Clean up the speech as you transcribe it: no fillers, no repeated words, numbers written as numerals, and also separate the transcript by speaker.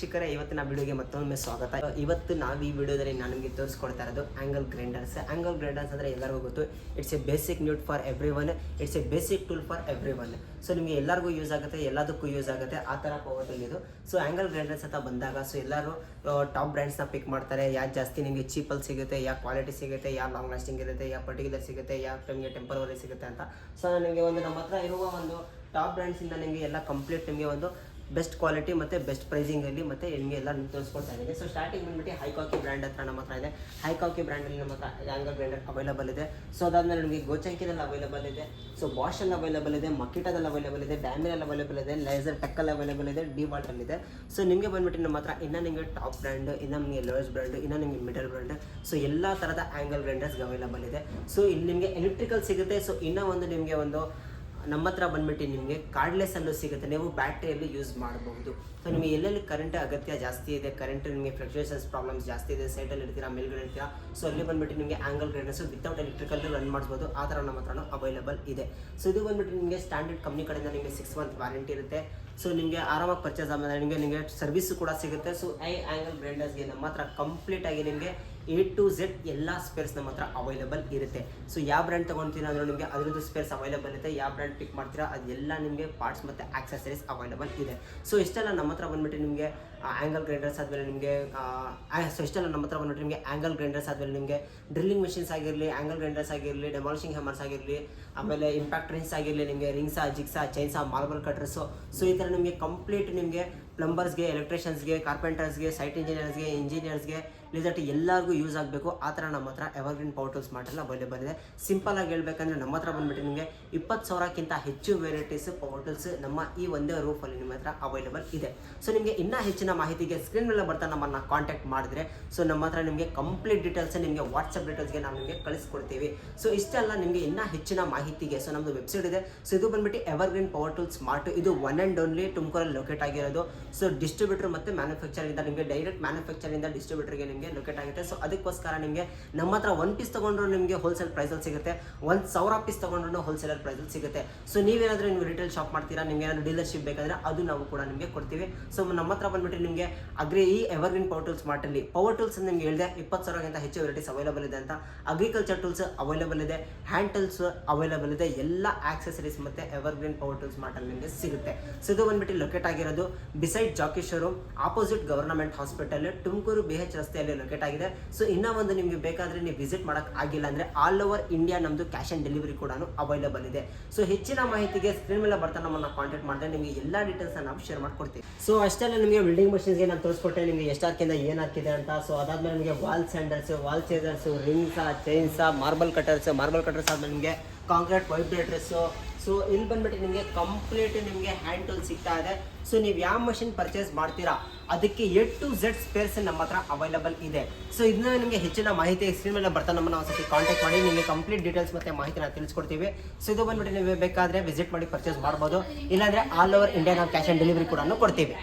Speaker 1: ಶಿಖರ ಇವತ್ತಿನ ವಿಡಿಯೋಗೆ ಮತ್ತೊಮ್ಮೆ ಸ್ವಾಗತ. ಇವತ್ತು ನಾವು ಈ ವಿಡಿಯೋದಲ್ಲಿ ನಾನು ನಿಮಗೆ ತೋರಿಸ್ಕೊಡ್ತಾ ಇರೋದು ಆಂಗಲ್ ಗ್ರೈಂಡರ್ಸ್. ಆಂಗಲ್ ಗ್ರೈಂಡರ್ಸ್ ಅಂದರೆ ಎಲ್ಲರಿಗೂ ಗೊತ್ತು. It's A basic need for every one. It's A basic tool for every one. So ನಿಮಗೆ ಎಲ್ಲರಿಗೂ ಯೂಸ್ ಆಗುತ್ತೆ, ಎಲ್ಲದಕ್ಕೂ ಯೂಸ್ ಆಗುತ್ತೆ, ಆ ಥರ ಪವರ್ಫುಲ್ ಇದು. ಸೊ ಆಂಗಲ್ ಗ್ರೈಂಡರ್ಸ್ ಅಂತ ಬಂದಾಗ ಸೊ ಎಲ್ಲರೂ ಟಾಪ್ ಬ್ರ್ಯಾಂಡ್ಸ್ನ ಪಿಕ್ ಮಾಡ್ತಾರೆ. ಯಾಕೆ ಜಾಸ್ತಿ ನಿಮಗೆ ಚೀಪಲ್ಲಿ ಸಿಗುತ್ತೆ, ಯಾವ ಕ್ವಾಲಿಟಿ ಸಿಗುತ್ತೆ, ಯಾವ ಲಾಂಗ್ ಲಾಸ್ಟಿಂಗ್ ಇರುತ್ತೆ, ಯಾವ ಪರ್ಟಿಕ್ಯುಲರ್ ಸಿಗುತ್ತೆ, ಯಾವ ನಿಮಗೆ ಟೆಂಪರರಿ ಸಿಗುತ್ತೆ ಅಂತ. ಸೊ ನಿಮಗೆ ಒಂದು ನಮ್ಮ ಹತ್ರ ಇರುವ ಒಂದು ಟಾಪ್ ಬ್ರ್ಯಾಂಡ್ಸಿಂದ ನಿಮಗೆ ಎಲ್ಲ ಕಂಪ್ಲೀಟ್ ನಿಮಗೆ ಒಂದು ಬೆಸ್ಟ್ ಕ್ವಾಲಿಟಿ ಮತ್ತು ಬೆಸ್ಟ್ ಪ್ರೈಸಿಂಗಲ್ಲಿ ಮತ್ತು ನಿಮಗೆ ಎಲ್ಲ ತೋರಿಸ್ಕೊಡ್ತಾ ಇದ್ದೀನಿ. ಸೊ ಸ್ಟಾರ್ಟಿಂಗ್ ಬಂದುಬಿಟ್ಟು ಹೈಕಾಕಿ ಬ್ರ್ಯಾಂಡ್ ಹತ್ರ ನಮ್ಮ ಹತ್ರ ಇದೆ. ಹೈಕಾಕಿ ಬ್ರ್ಯಾಂಡಲ್ಲಿ ನಮ್ಮ ಹತ್ರ ಆಂಗಲ್ ಗ್ರೈಂಡರ್ ಅವೈಲೇಬಲ್ ಇದೆ. ಸೊ ಅದಾದಮೇಲೆ ನಿಮಗೆ ಗೋಚಂಕಿನಲ್ಲಿ ಅವೈಲೇಬಲ್ ಇದೆ. ಸೊ ಬಾಷಲ್ಲಿ ಅವೈಲೇಬಲ್ ಇದೆ, ಮಕಿಟಾದಲ್ಲಿ ಅವೈಲೇಬಲ್ ಇದೆ, ಡ್ಯಾಮಿನಲ್ಲಿ ಅವೈಲೇಬಲ್ ಇದೆ, ಲೇಸರ್ ಟೆಕ್ಕಲ್ಲಿ ಅವೈಲೇಬಲ್ ಇದೆ, ಡಿವಾಲ್ಟಲ್ಲಿದೆ. ಸೊ ನಿಮಗೆ ಬಂದುಬಿಟ್ಟು ನಮ್ಮ ಹತ್ರ ಇನ್ನೂ ನಿಮಗೆ ಟಾಪ್ ಬ್ರ್ಯಾಂಡ್, ಇನ್ನೂ ನಿಮಗೆ ಲೋಯೆಸ್ಟ್ ಬ್ರ್ಯಾಂಡ್, ಇನ್ನೂ ನಿಮಗೆ ಮಿಡಲ್ ಬ್ರ್ಯಾಂಡ್, ಸೊ ಎಲ್ಲ ಥರದ ಆಂಗಲ್ ಗ್ರೈಂಡರ್ಸ್ಗೆ ಅವೈಲೇಬಲ್ ಇದೆ. ಸೊ ಇಲ್ಲಿ ನಿಮಗೆ ಎಲೆಕ್ಟ್ರಿಕಲ್ ಸಿಗುತ್ತೆ. ಸೊ ಇನ್ನೂ ಒಂದು ನಿಮಗೆ ಒಂದು ನಮ್ಮ ಹತ್ರ ಬಂದುಬಿಟ್ಟು ನಿಮಗೆ ಕಾರ್ಡ್ಲೆಸ್ಸಲ್ಲೂ ಸಿಗುತ್ತೆ, ನೀವು ಬ್ಯಾಟ್ರಿಯಲ್ಲಿ ಯೂಸ್ ಮಾಡಬಹುದು. ಸೊ ನಿಮಗೆ ಎಲ್ಲೆಲ್ಲಿ ಕರೆಂಟ್ ಅಗತ್ಯ ಜಾಸ್ತಿ ಇದೆ, ಕರೆಂಟ್ ನಿಮಗೆ ಫ್ಲಕ್ಚುಯೇಷನ್ಸ್ ಪ್ರಾಬ್ಲಮ್ಸ್ ಜಾಸ್ತಿ ಇದೆ, ಸೈಡಲ್ಲಿ ಇರ್ತೀರಾ, ಮೇಲ್ಗಡೆ ಇರ್ತೀರಾ, ಸೊ ಅಲ್ಲಿ ಬಂದುಬಿಟ್ಟು ನಿಮಗೆ ಆಂಗಲ್ ಗ್ರೈಂಡರ್ಸು ವಿತೌಟ್ ಎಲೆಕ್ಟ್ರಿಕಲ್ ರನ್ ಮಾಡಿಸ್ಬೋದು. ಆ ಥರ ನಮ್ಮ ಹತ್ರನೂ ಅವೈಲೇಬಲ್ ಇದೆ. ಸೊ ಇದು ಬಂದುಬಿಟ್ಟು ನಿಮಗೆ ಸ್ಟ್ಯಾಂಡರ್ಡ್ ಕಂಪ್ನಿ ಕಡೆಯಿಂದ ನಿಮಗೆ 6 ಮಂತ್ ವಾರಂಟಿ ಇರುತ್ತೆ. ಸೊ ನಿಮಗೆ ಆರಾಮಾಗಿ ಪರ್ಚೇಸ್ ಆದಮೇಲೆ ನಿಮಗೆ ಸರ್ವಿಸು ಕೂಡ ಸಿಗುತ್ತೆ. ಸೊ ಆಂಗಲ್ ಗ್ರೈಂಡರ್ಸ್ಗೆ ನಮ್ಮ ಹತ್ರ ಕಂಪ್ಲೀಟಾಗಿ ನಿಮಗೆ A to Z ಎಲ್ಲ ಸ್ಪೇರ್ಸ್ ನಮ್ಮ ಹತ್ರ ಅವೈಲೇಬಲ್ ಇರುತ್ತೆ. ಸೊ ಯಾವ ಬ್ರ್ಯಾಂಡ್ ತೊಗೊಳ್ತೀರಾ ಅಂದರೆ ನಿಮಗೆ ಅದರದ್ದು ಸ್ಪೇರ್ಸ್ ಅವೈಲೇಬಲ್ ಇರುತ್ತೆ. ಯಾವ ಬ್ರ್ಯಾಂಡ್ ಪಿಕ್ ಮಾಡ್ತೀರಾ ಅದೆಲ್ಲ ನಿಮಗೆ ಪಾರ್ಟ್ಸ್ ಮತ್ತು ಆಕ್ಸೆಸರೀಸ್ ಅವೈಲೇಬಲ್ ಇದೆ. ಸೊ ಇಷ್ಟೆಲ್ಲ ನಮ್ಮ ಹತ್ರ ಬಂದುಬಿಟ್ಟು ನಿಮಗೆ ಆಂಗಲ್ ಗ್ರೈಂಡರ್ಸ್ ಆದಮೇಲೆ ನಿಮಗೆ ಇಷ್ಟೆಲ್ಲ ನಮ್ಮ ಹತ್ರ ಬಂದುಬಿಟ್ಟು ನಿಮಗೆ ಆಂಗಲ್ ಗ್ರೈಂಡರ್ಸ್ ಆದಮೇಲೆ ನಿಮಗೆ ಡ್ರಿಲ್ಲಿಂಗ್ ಮಿಷಿನ್ಸ್ ಆಗಿರಲಿ, ಆಂಗಲ್ ಗ್ರೈಂಡರ್ಸ್ ಆಗಿರಲಿ, ಡೆಮಾಲಿಷಿಂಗ್ ಹ್ಯಾಮರ್ಸ್ ಆಗಿರಲಿ, ಆಮೇಲೆ ಇಂಪ್ಯಾಕ್ಟ್ ರಿಂಗ್ಸ್ ಆಗಿರಲಿ, ನಿಮಗೆ ರಿಂಗ್ಸಾ, ಜಿಗ್ಸಾ, ಚೈನ್ಸಾ, ಮಾರ್ಬಲ್ ಕಟ್ರಸ್ಸು, ಸೊ ಈ ಥರ ನಿಮಗೆ ಕಂಪ್ಲೀಟ್ ನಿಮಗೆ ಪ್ಲಂಬರ್ಸ್ಗೆ, ಎಲೆಕ್ಟ್ರಿಷಿಯನ್ಸ್ಗೆ, ಕಾರ್ಪೆಂಟರ್ಸ್ಗೆ, ಸೈಟ್ ಇಂಜಿನಿಯರ್ಸ್ಗೆ ಲಿಸಟ್ ಎಲ್ಲರಿಗೂ ಯೂಸ್ ಆಗಬೇಕು. ಆ ಥರ ನಮ್ಮ ಹತ್ರ evergreen power tools model available ಇದೆ. ಸಿಂಪಲಾಗಿ ಹೇಳ್ಬೇಕಂದ್ರೆ ನಮ್ಮ ಹತ್ರ ಬಂದುಬಿಟ್ಟು ನಿಮಗೆ 20,000ಕ್ಕಿಂತ ಹೆಚ್ಚು ವೆರೈಟೀಸ್ ಪವರ್ ಟೂಲ್ಸ್ ನಮ್ಮ ಈ ಒಂದೇ ರೂಫಲ್ಲಿ ನಿಮ್ಮ ಹತ್ರ ಅವೈಲೇಬಲ್ ಇದೆ. ಸೊ ನಿಮಗೆ ಇನ್ನೂ ಹೆಚ್ಚಿನ ಮಾಹಿತಿಗೆ ಸ್ಕ್ರೀನ್ ಮೇಲೆ ಬರ್ತಾ ನಮ್ಮನ್ನು ಕಾಂಟ್ಯಾಕ್ಟ್ ಮಾಡಿದ್ರೆ ಸೊ ನಮ್ಮ ಹತ್ರ ನಿಮಗೆ ಕಂಪ್ಲೀಟ್ ಡೀಟೇಲ್ಸ್ ನಿಮಗೆ ವಾಟ್ಸಪ್ ಡೀಟೇಲ್ಸ್ಗೆ ನಾವು ನಿಮಗೆ ಕಳಿಸ್ಕೊಡ್ತೀವಿ. ಸೊ ಇಷ್ಟೆಲ್ಲ ನಿಮಗೆ ಇನ್ನೂ ಹೆಚ್ಚಿನ ಮಾಹಿತಿಗೆ ಸೊ ನಮ್ಮದು ವೆಬ್ಸೈಟ್ ಇದೆ. ಸೊ ಇದು ಬಂದುಬಿಟ್ಟು ಎವರ್ಗ್ರೀನ್ ಪವರ್ ಟೂಲ್ಸ್ ಸ್ಮಾರ್ಟ್. ಇದು ಒನ್ ಆ್ಯಂಡ್ ಓನ್ಲಿ ತುಮಕೂರಲ್ಲಿ ಲೊಕೇಟ್ ಆಗಿರೋದು. ಸೊ ಡಿಸ್ಟ್ರಿಬ್ಯೂಟರ್ ಮತ್ತು ಮ್ಯಾನುಫ್ಯಾಕ್ಚರಿಂದ ನಿಮಗೆ ಡೈರೆಕ್ಟ್ ಮ್ಯಾನುಫ್ಯಾಕ್ಚರಿಂದ ಡಿಸ್ಟ್ರಿಬ್ಯೂಟರ್ಗೆ ನಿಮಗೆ ಲೊಕೇಟ್ ಆಗುತ್ತೆ. ಸೊ ಅದಕ್ಕೋಸ್ಕರ ನಿಮಗೆ ನಮ್ಮ ಹತ್ರ 1 ಪೀಸ್ ತೊಗೊಂಡ್ರು ನಿಮಗೆ ಹೋಲ್ಸೇಲ್ ಪ್ರೈಸಲ್ಲಿ ಸಿಗುತ್ತೆ, 1,000 ಪೀಸ್ ತೊಗೊಂಡ್ರು ಹೋಲ್ಸೇಲರ್ ಪ್ರೈಸಲ್ಲಿ ಸಿಗುತ್ತೆ. ಸೊ ನೀವೇನಾದರೂ ನೀವು ರಿಟೇಲ್ ಶಾಪ್ ಮಾಡ್ತೀರಾ, ನಿಮಗೆ ಏನಾದರೂ ಡೀಲರ್ಶಿಪ್ ಬೇಕಾದರೆ ಅದು ನಾವು ಕೂಡ ನಿಮಗೆ ಕೊಡ್ತೀವಿ. ಸೊ ನಮ್ಮ ಹತ್ರ ಬಂದುಬಿಟ್ಟು ನಿಮಗೆ ಈ ಎವರ್ಗ್ರೀನ್ ಪವರ್ ಟೂಲ್ಸ್ ಮಾರ್ಟಲ್ಲಿ ಪವರ್ ಟೂಲ್ಸ್ ನಿಮಗೆ ಹೇಳಿದೆ 20,000ಕ್ಕಿಂತ ಹೆಚ್ಚು ವೆರೈಟೀಸ್ ಅವೈಲೇಬಲ್ ಇದೆ ಅಂತ. ಅಗ್ರಿಕಲ್ಚರ್ ಟೂಲ್ಸ್ ಅವೈಲೇಬಲ್ ಇದೆ, ಹ್ಯಾಂಡ್ ಟೂಲ್ಸ್ ಅವೈಲೇಬಲ್ ಇದೆ, ಎಲ್ಲ ಆಕ್ಸೆಸರೀಸ್ ಮತ್ತು ಎವರ್ಗ್ರೀನ್ ಪವರ್ ಟೂಲ್ಸ್ ಮಾರ್ಟಲ್ಲಿ ನಿಮಗೆ ಸಿಗುತ್ತೆ. ಸೊ ಇದು ಬಂದುಬಿಟ್ಟು ಲೊಕೇಟ್ ಆಗಿರೋದು beside Jockey showroom, opposite government hospital, Tumakuru BH ರಸ್ತೆಯಲ್ಲಿ ಲೊಕೇಟ್ ಆಗಿದೆ. ಸೊ ಇನ್ನೂ ಒಂದು ನಿಮಗೆ ಬೇಕಾದರೆ ನೀವು ವಿಸಿಟ್ ಮಾಡೋಕ್ಕೆ ಆಗಿಲ್ಲ ಅಂದರೆ ಆಲ್ ಓವರ್ ಇಂಡಿಯಾ ನಮ್ಮದು ಕ್ಯಾಶ್ ಆನ್ ಡೆಲಿವರಿ ಕೂಡ ಅವೈಲೇಬಲ್ ಇದೆ. ಸೊ ಹೆಚ್ಚಿನ ಮಾಹಿತಿಗೆ ಸ್ಕ್ರೀನ್ ಮೇಲೆ ಬರ್ತಾ ನಮ್ಮನ್ನು ಕಾಂಟ್ಯಾಕ್ಟ್ ಮಾಡಿದ್ರೆ ನಿಮಗೆ ಎಲ್ಲ ಡೀಟೇಲ್ಸ್ನ ನಾವು ಶೇರ್ ಮಾಡ್ಕೊಡ್ತೀವಿ. ಸೊ ಅಷ್ಟೆಲ್ಲ ನಿಮಗೆ ವೆಲ್ಡಿಂಗ್ ಮಷಿನ್ಸ್ಗೆ ನಾನು ತೋರಿಸ್ಕೊಟ್ಟೆ ನಿಮಗೆ ಎಷ್ಟು ಹಾಕಿಂದ ಏನು ಹಾಕಿದೆ ಅಂತ. ಸೊ ಅದಾದಮೇಲೆ ನಿಮಗೆ wall sanders, wall chasers, ring saw, chainsaw, marble cutters ಆದಮೇಲೆ ನಿಮಗೆ ಕಾಂಕ್ರೀಟ್ ವೈಬ್ರೇಟರ್ಸು. ಸೊ ಇಲ್ಲಿ ಬಂದುಬಿಟ್ಟು ನಿಮಗೆ ಕಂಪ್ಲೀಟ್ ನಿಮಗೆ ಹ್ಯಾಂಡ್ ಟೂಲ್ ಸಿಗ್ತಾ ಇದೆ. ಸೊ ನೀವು ಯಾವ ಮಷಿನ್ ಪರ್ಚೇಸ್ ಮಾಡ್ತೀರಾ ಅದಕ್ಕೆ A to Z ಸ್ಪೇರ್ಸ್ ನಮ್ಮ ಹತ್ರ ಅವೈಲೇಬಲ್ ಇದೆ. ಸೊ ಇದನ್ನ ನಿಮಗೆ ಹೆಚ್ಚಿನ ಮಾಹಿತಿ ಸ್ಕ್ರೀನ್ ಮೇಲೆ ಬರ್ತಾ ನಮ್ಮನ್ನು ಒಂದ್ಸತಿ ಕಾಂಟ್ಯಾಕ್ಟ್ ಮಾಡಿ ನಿಮಗೆ ಕಂಪ್ಲೀಟ್ ಡೀಟೇಲ್ಸ್ ಮತ್ತು ಮಾಹಿತಿನ ತಿಳಿಸ್ಕೊಡ್ತೀವಿ. ಸೊ ಇದು ಬಂದುಬಿಟ್ಟು ನೀವು ಬೇಕಾದರೆ ವಿಸಿಟ್ ಮಾಡಿ ಪರ್ಚೇಸ್ ಮಾಡ್ಬೋದು, ಇಲ್ಲಾಂದರೆ ಆಲ್ ಓವರ್ ಇಂಡಿಯಾ ನಾವು ಕ್ಯಾಶ್ ಆನ್ ಡೆಲಿವರಿ ಕೂಡ ಕೊಡ್ತೀವಿ.